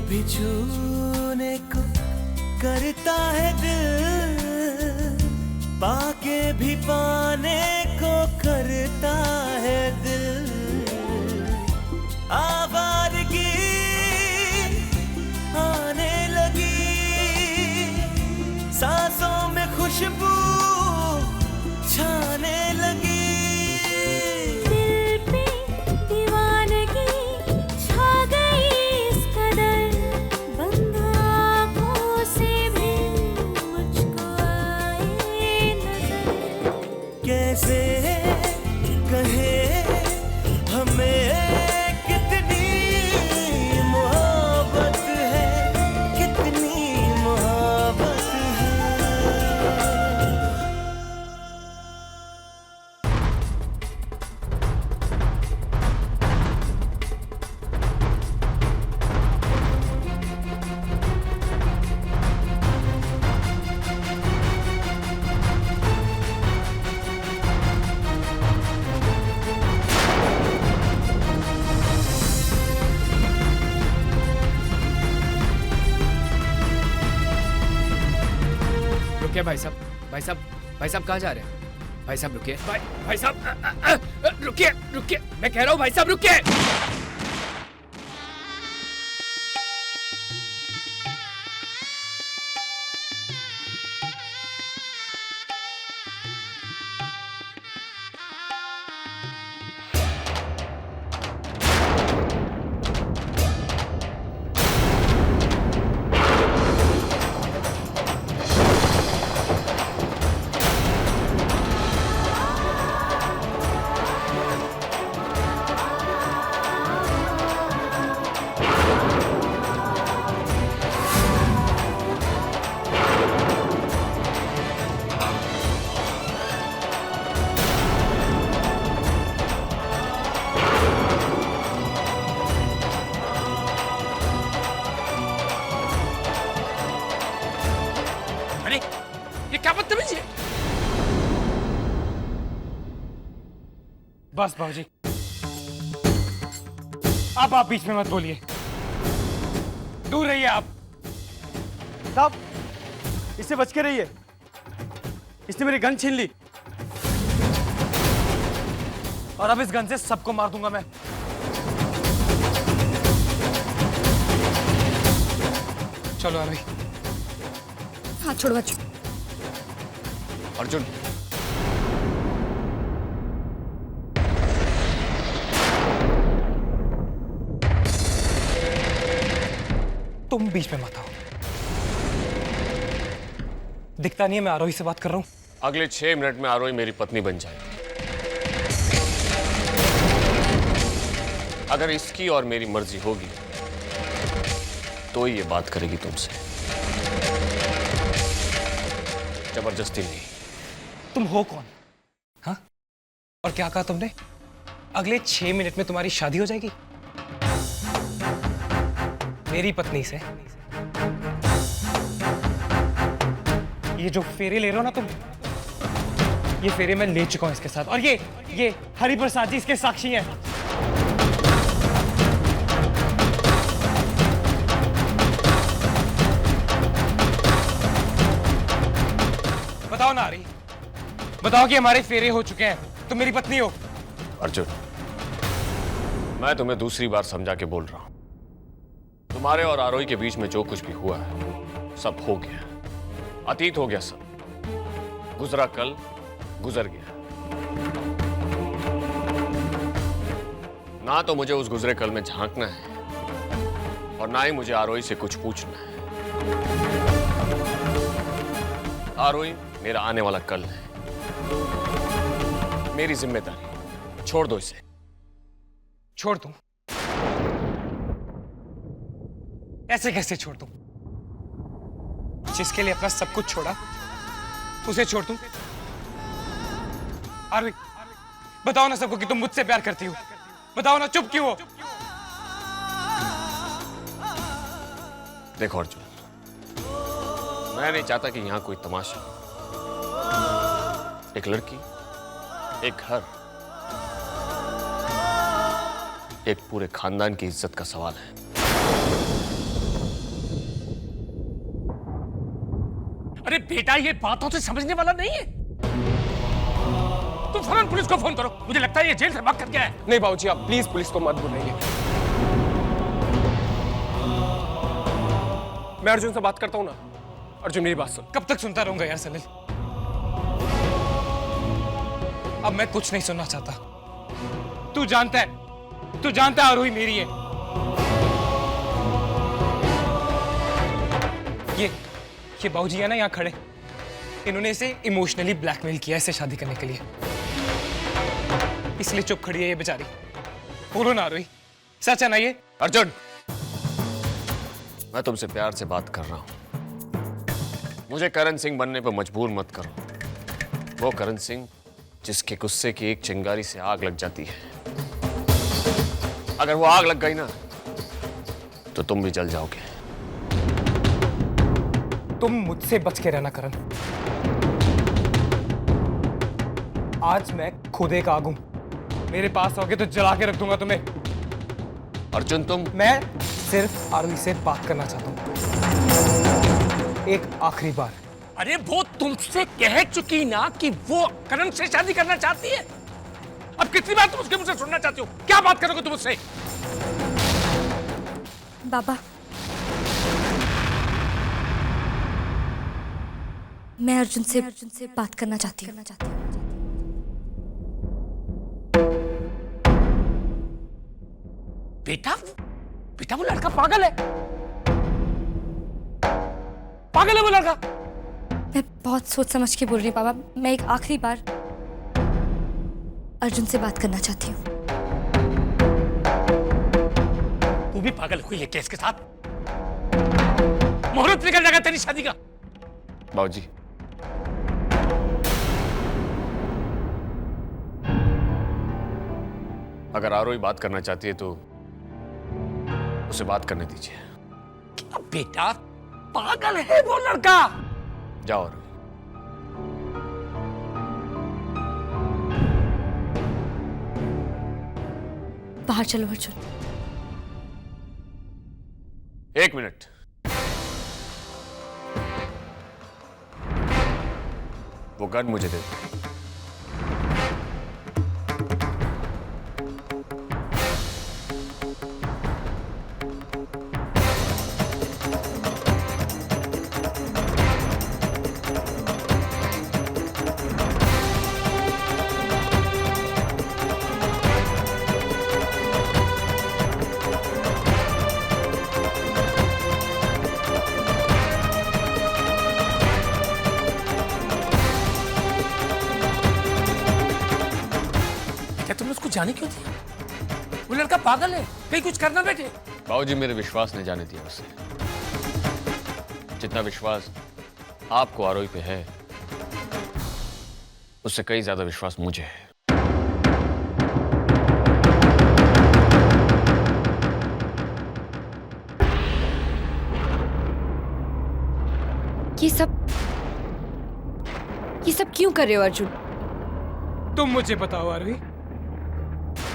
भी छूने को करता है दिल, पाके भी पाने को करता है दिल। आवारगी आने लगी, सांसों में खुशबू छाने लगी। कैसे कहे हमें कितनी मोहब्बत है, कितनी मोहब्बत है। रुकिए भाई साहब, भाई साहब, भाई साहब कहाँ जा रहे हैं? भाई साहब रुकिए, भाई साहब रुकिए, रुकिए, मैं कह रहा हूँ भाई साहब रुकिए। ये क्या बदतमीजी है? बस बाबूजी, अब आप बीच में मत बोलिए, दूर रहिए आप। साहब, इससे बच के रहिए, इसने मेरी गन छीन ली और अब इस गन से सबको मार दूंगा मैं। चलो अरवी। हाथ छोड़ो बच्चों। अर्जुन, तुम बीच में मत आओ। दिखता नहीं है मैं आरोही से बात कर रहा हूं। अगले 6 मिनट में आरोही मेरी पत्नी बन जाएगी। अगर इसकी और मेरी मर्जी होगी तो ही ये बात करेगी तुमसे, जबरदस्ती नहीं। तुम हो कौन? हाँ? और क्या कहा तुमने? अगले 6 मिनट में तुम्हारी शादी हो जाएगी मेरी पत्नी से? ये जो फेरे ले रहे हो ना तुम, ये फेरे मैं ले चुका हूं इसके साथ, और ये हरिप्रसाद जी इसके साक्षी हैं। बताओ ना आरी, बताओ कि हमारे फेरे हो चुके हैं, तुम मेरी पत्नी हो। अर्जुन, मैं तुम्हें दूसरी बार समझा के बोल रहा हूं, तुम्हारे और आरोही के बीच में जो कुछ भी हुआ है सब हो गया, अतीत हो गया, सब गुजरा कल गुजर गया। ना तो मुझे उस गुजरे कल में झांकना है और ना ही मुझे आरोही से कुछ पूछना है। आरोही मेरा आने वाला कल है, मेरी जिम्मेदारी, छोड़ दो इसे। छोड़ दूं? ऐसे कैसे छोड़ दूं? जिसके लिए अपना सब कुछ छोड़ा उसे छोड़ दूं? आरवी, बताओ ना सबको कि तुम मुझसे प्यार करती हो, बताओ ना, चुप क्यों हो? देखो अर्जुन, मैं नहीं चाहता कि यहां कोई तमाशा, एक लड़की, एक घर, एक पूरे खानदान की इज्जत का सवाल है। अरे बेटा, ये बातों से समझने वाला नहीं है। तुम फौरन पुलिस को फोन करो। मुझे लगता है ये जेल से भाग कर गया है। नहीं बाबूजी, आप प्लीज पुलिस को मत बुलाइए। मैं अर्जुन से बात करता हूँ ना। अर्जुन मेरी बात सुन। कब तक सुनता रहूंगा यार सलील? अब मैं कुछ नहीं सुनना चाहता। तू जानता है आरोही मेरी है। ये बाबूजी है ना यहाँ खड़े, इन्होंने इसे इमोशनली ब्लैकमेल किया इसे शादी करने के लिए, इसलिए चुप खड़ी है ये बेचारी। बोलो ना आरोही, सच है ना ये? अर्जुन, मैं तुमसे प्यार से बात कर रहा हूं। मुझे करण सिंह बनने पर मजबूर मत करो। वो करण सिंह जिसके गुस्से की एक चिंगारी से आग लग जाती है। अगर वो आग लग गई ना तो तुम भी जल जाओगे। तुम मुझसे बच के रहना करण। आज मैं खुद एक आग हूं। मेरे पास आओगे तो जला के रख दूंगा तुम्हें। अर्जुन, मैं सिर्फ आरोही से बात करना चाहता हूं, एक आखिरी बार। अरे वो तुमसे कह चुकी ना कि वो करण से शादी करना चाहती है। अब कितनी बार तुम उसके मुझसे सुनना चाहती हो? क्या बात करोगे तुम उससे? बाबा, मैं अर्जुन से बात करना चाहती हूँ। बेटा, वो लड़का पागल है। पागल है वो लड़का। मैं बहुत सोच समझ के बोल रही हूँ बाबा। मैं एक आखिरी बार अर्जुन से बात करना चाहती हूँ। तू भी पागल हुई है केस के साथ? मुहूर्त निकल जाएगा तेरी शादी का। बाबूजी, अगर आरोही बात करना चाहती है तो उसे बात करने दीजिए। क्या बेटा, पागल है वो लड़का। जाओ आरोही। बाहर चलो अर्जुन। 1 मिनट। वो गन मुझे दे दो। जाने क्यों दिया? वो लड़का पागल है, कहीं कुछ करना बैठे। बाबूजी, मेरे विश्वास ने जाने दिया उसे। जितना विश्वास आपको आरोही पे है, उससे कई ज्यादा विश्वास मुझे है। ये सब क्यों कर रहे हो अर्जुन? तुम मुझे बताओ आरोही,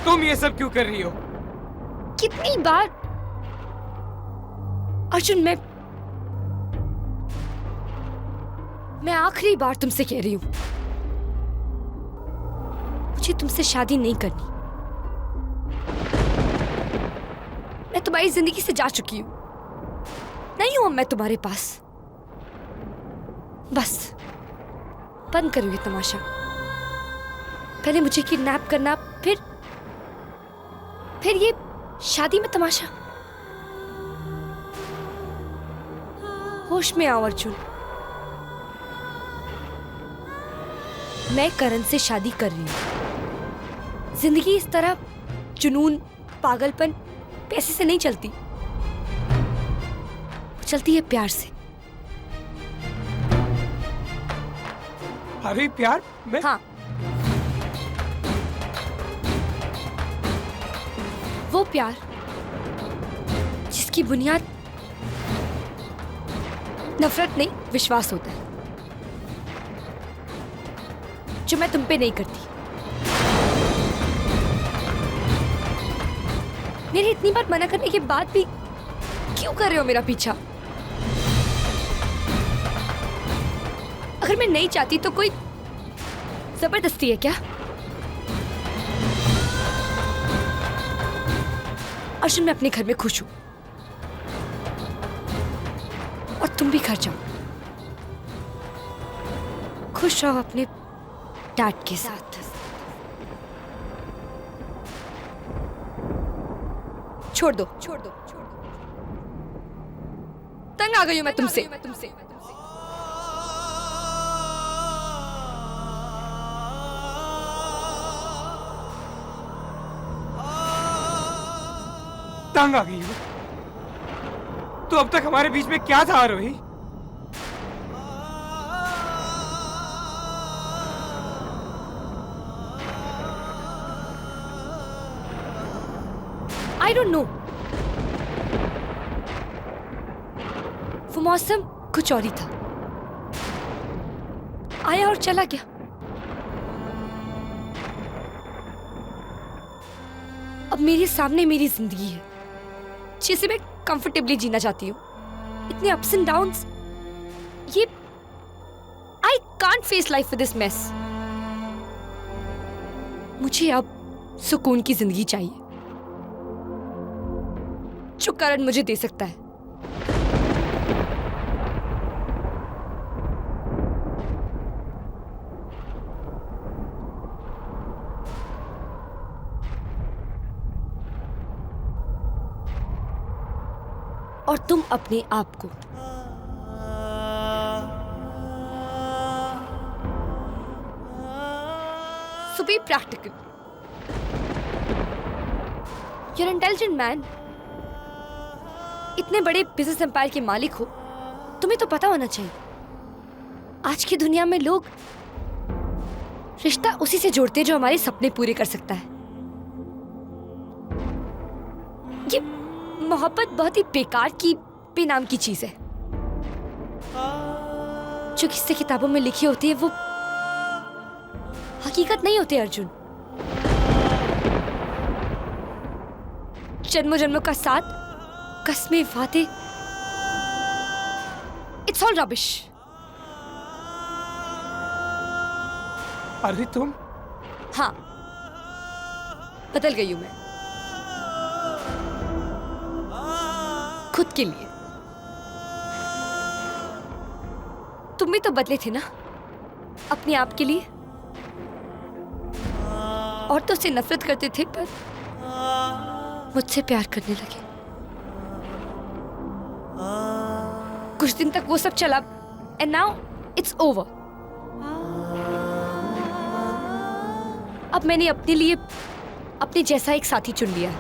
तुम ये सब क्यों कर रही हो? कितनी बार अर्जुन, मैं आखिरी बार तुमसे कह रही हूं, मुझे तुमसे शादी नहीं करनी। मैं तुम्हारी जिंदगी से जा चुकी हूं, नहीं हूं मैं तुम्हारे पास। बस बंद करो ये तमाशा। पहले मुझे किडनैप करना, फिर ये शादी में तमाशा। होश में आओ अर्जुन। मैं करण से शादी कर रही हूं। जिंदगी इस तरह जुनून, पागलपन, पैसे से नहीं चलती, वो चलती है प्यार से। अरे प्यार में? हाँ, वो प्यार जिसकी बुनियाद नफरत नहीं, विश्वास होता है, जो मैं तुम पे नहीं करती। मेरे इतनी बार मना करने के बाद भी क्यों कर रहे हो मेरा पीछा? अगर मैं नहीं चाहती तो कोई जबरदस्ती है क्या? अर्जुन, मैं अपने घर में खुश हूं और तुम भी घर जाओ, खुश रहो अपने डैड के साथ। छोड़ दो, छोड़ दो, छोड़ दो। तंग आ गई हूं मैं तुमसे। तंग आ गई हो? तो अब तक हमारे बीच में क्या था आरोही? I don't know. वो मौसम कुछ और ही था, आया और चला गया। अब मेरे सामने मेरी जिंदगी है जिसे मैं कंफर्टेबली जीना चाहती हूँ। इतने अप्स एंड डाउन्स, ये I can't face life with this mess. मुझे अब सुकून की जिंदगी चाहिए जो करण मुझे दे सकता है। और तुम अपने आप को So be practical. You're an intelligent man. इतने बड़े बिजनेस एम्पायर के मालिक हो, तुम्हें तो पता होना चाहिए आज की दुनिया में लोग रिश्ता उसी से जोड़ते हैं जो हमारे सपने पूरे कर सकता है। ये मोहब्बत बहुत ही बेकार की बेनाम की चीज है। जो किस्से किताबों में लिखी होती है वो हकीकत नहीं होती अर्जुन। जन्मों जन्मों का साथ, कसमें, वादे, इट्स ऑल रबिश। अरे तुम? हाँ, बदल गई हूं मैं खुद के लिए। तुम भी तो बदले थे ना अपने आप के लिए। और तो उससे नफरत करते थे पर मुझसे प्यार करने लगे। कुछ दिन तक वो सब चला एंड नाउ इट्स ओवर। अब मैंने अपने लिए अपने जैसा एक साथी चुन लिया है।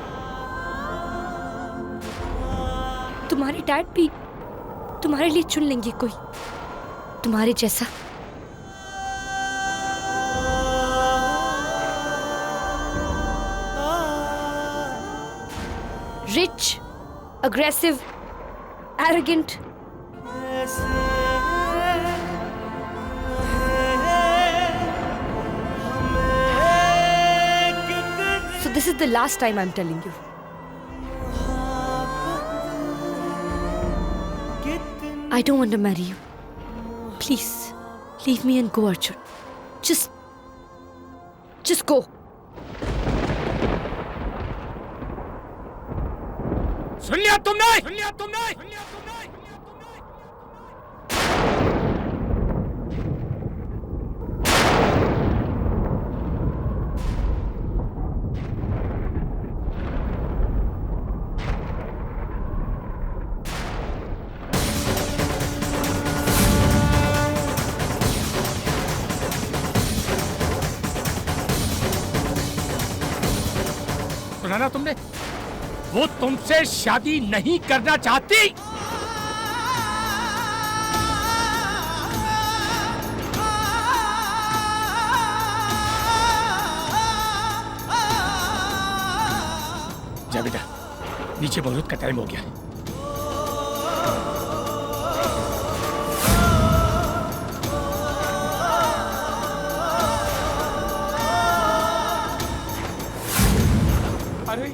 तुम्हारे डैड भी तुम्हारे लिए चुन लेंगे कोई तुम्हारे जैसा। Rich, aggressive, arrogant. So this is the last time I'm telling you. I don't want to marry you. Please, leave me and go, Arjun. Just go. सुन लिया तुमने? सुना ना तुमने? वो तुमसे शादी नहीं करना चाहती। जा बेटा, नीचे बहुत का टाइम हो गया। अरे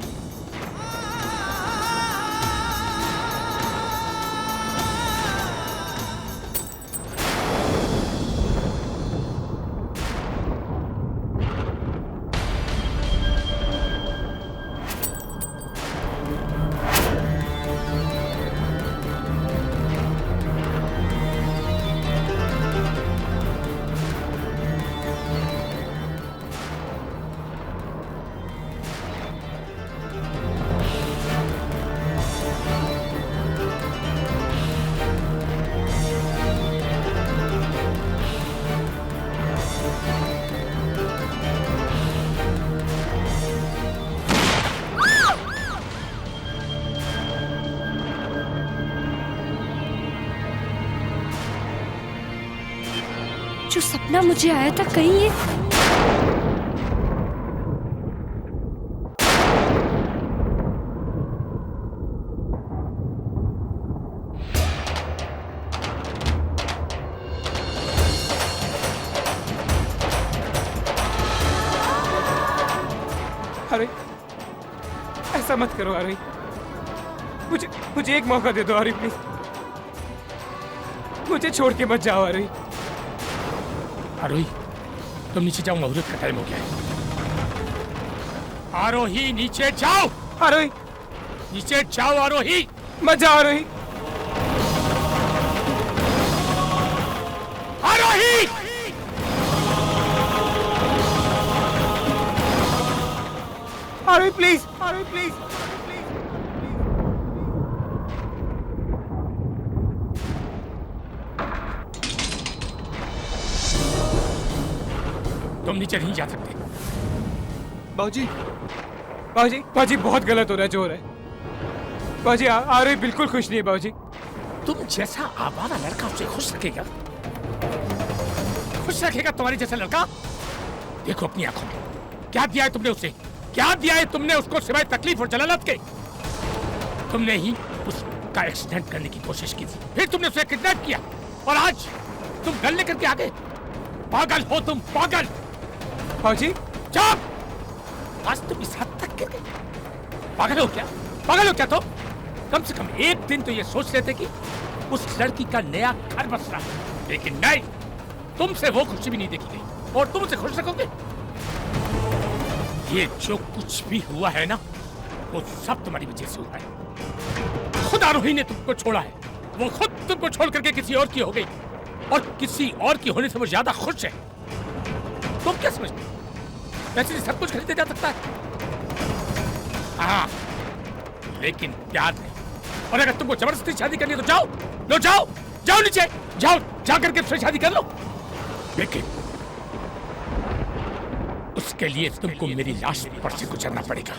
सपना मुझे आया था कहीं ये आरोही, ऐसा मत करो आरोही। मुझे एक मौका दे दो आरोही, प्लीज। मुझे छोड़ के मत जाओ आरोही। आरोही, तुम नीचे जाओ, मुहूर्त का टाइम हो गया है। आरोही नीचे जाओ, आरोही, नीचे जाओ आरोही। मत जाओ आरोही। आरोही, आरोही प्लीज, आरोही प्लीज। तुम नीचे नहीं जा सकते। बाबूजी, बाबूजी, बाबूजी बहुत गलत हो रहा है जो हो रहा है। बाबूजी आरोही बिल्कुल खुश नहीं है बाबूजी। तुम जैसा आवारा लड़का उसे खुश रखेगा? खुश रखेगा तुम्हारी जैसा लड़का? देखो अपनी आंखों में, क्या दिया है तुमने उसे? क्या दिया है तुमने उसको सिवाय तकलीफ और जलालत के? तुमने ही उसका एक्सीडेंट करने की कोशिश की थी, फिर तुमने उसे किडनैप किया, और आज तुम गल लेकर के आ गए। पागल हो तुम, पागल। बाबूजी, चुप! आज तुम इस हद तक गिर गए। पागल हो क्या? पागल हो क्या तुम? कम से कम एक दिन तो ये सोच लेते कि उस लड़की का नया घर बस रहा है, लेकिन नहीं, तुमसे वो खुशी भी नहीं देखी गई, और तुम उसे खुश रखोगे? ये जो कुछ भी हुआ है ना, वो सब तुम्हारी वजह से हुआ है। खुद आरोही ने तुमको छोड़ा है, वो खुद तुमको छोड़ करके किसी और की हो गई, और किसी और की होने से वो ज्यादा खुश है। तुम क्या समझते हो वैसे सब कुछ खरीदा जा सकता है? हाँ, लेकिन प्यार नहीं। और अगर तुमको जबरदस्ती शादी करनी है तो जाओ, लो जाओ, जाओ नीचे, जाओ, जाकर के उससे शादी कर लो। लेकिन उसके लिए तुमको मेरी लाश पर से गुजरना पड़ेगा।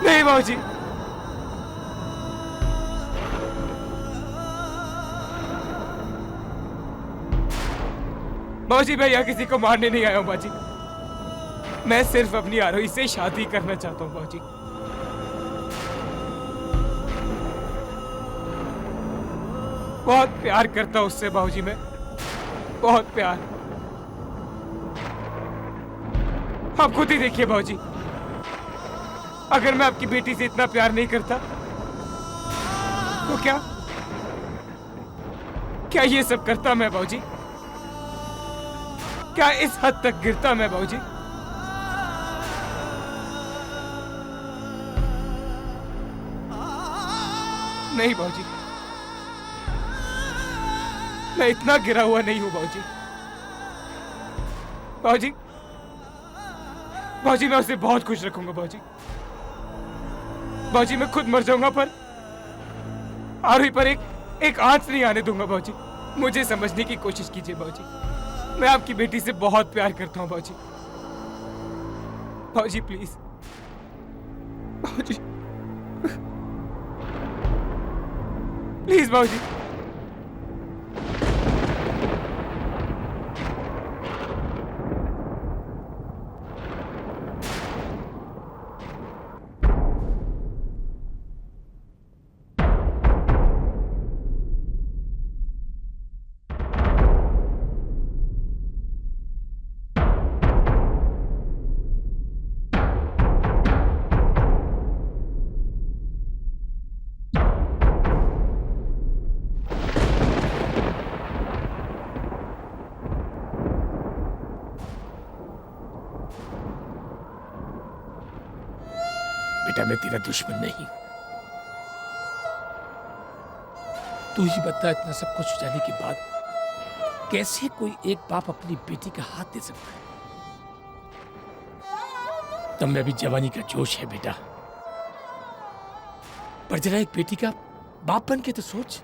नहीं बाबूजी, बाबूजी मैं यहाँ किसी को मारने नहीं आया हूँ बाबूजी। मैं सिर्फ अपनी आरोही से शादी करना चाहता हूँ बाबूजी। बहुत प्यार करता हूँ उससे बाबूजी, मैं बहुत प्यार। आप खुद ही देखिए बाबूजी, अगर मैं आपकी बेटी से इतना प्यार नहीं करता तो क्या ये सब करता मैं बाबूजी? क्या इस हद तक गिरता मैं बाबूजी? नहीं बाबूजी, मैं इतना गिरा हुआ नहीं हूं बाबूजी। बाबूजी, बाबूजी मैं उसे बहुत खुश रखूंगा बाबूजी। बाबूजी मैं खुद मर जाऊंगा पर आरोही पर एक आंच नहीं आने दूंगा बाबूजी। मुझे समझने की कोशिश कीजिए बाबूजी, मैं आपकी बेटी से बहुत प्यार करता हूं बाबूजी। बाबूजी प्लीज, बाबूजी प्लीज बाबूजी। बेटा मैं तेरा दुश्मन नहीं। तू ही बता, इतना सब कुछ हो जाने के बाद कैसे कोई एक बाप अपनी बेटी का हाथ दे सकता है? तुम में अभी जवानी का जोश है बेटा, पर जरा एक बेटी का बाप बन के तो सोच।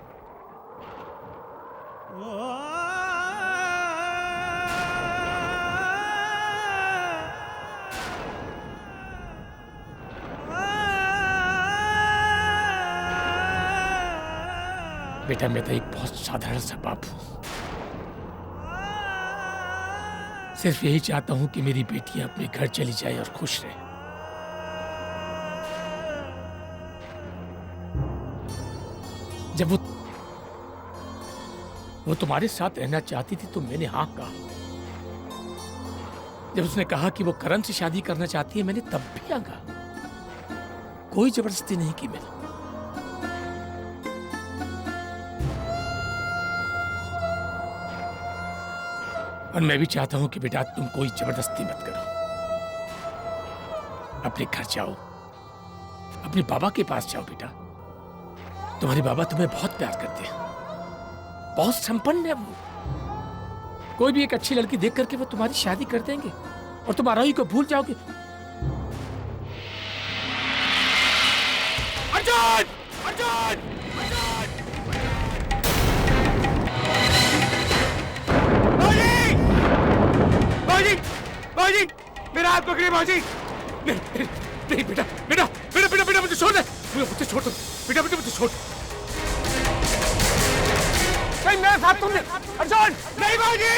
बेटा मैं तो एक बहुत साधारण सा बाप हूं, सिर्फ यही चाहता हूं कि मेरी बेटियां अपने घर चली जाए और खुश रहे। जब वो तुम्हारे साथ रहना चाहती थी तो मैंने हाँ कहा। जब उसने कहा कि वो करण से शादी करना चाहती है, मैंने तब भी हाँ कहा। कोई जबरदस्ती नहीं की मैंने। और मैं भी चाहता हूं कि बेटा तुम कोई जबरदस्ती मत करो। अपने घर जाओ, अपने बाबा के पास जाओ बेटा। तुम्हारे बाबा तुम्हें बहुत प्यार करते हैं, बहुत संपन्न है वो। कोई भी एक अच्छी लड़की देख करके वो तुम्हारी शादी कर देंगे और तुम आरोही को भूल जाओगे। अर्जुन! अर्जुन! अर्जुन! बाजी! बाजी! मेरा हाथ पकड़िए बाजी! नहीं बेटा, बेटा बेटा बेटा बेटा मुझे छोड़ दे, मुझे छोड़ दो बेटा, बेटा मुझे छोड़। नहीं मेरा साथ तुमने। अर्जुन! नहीं बाजी!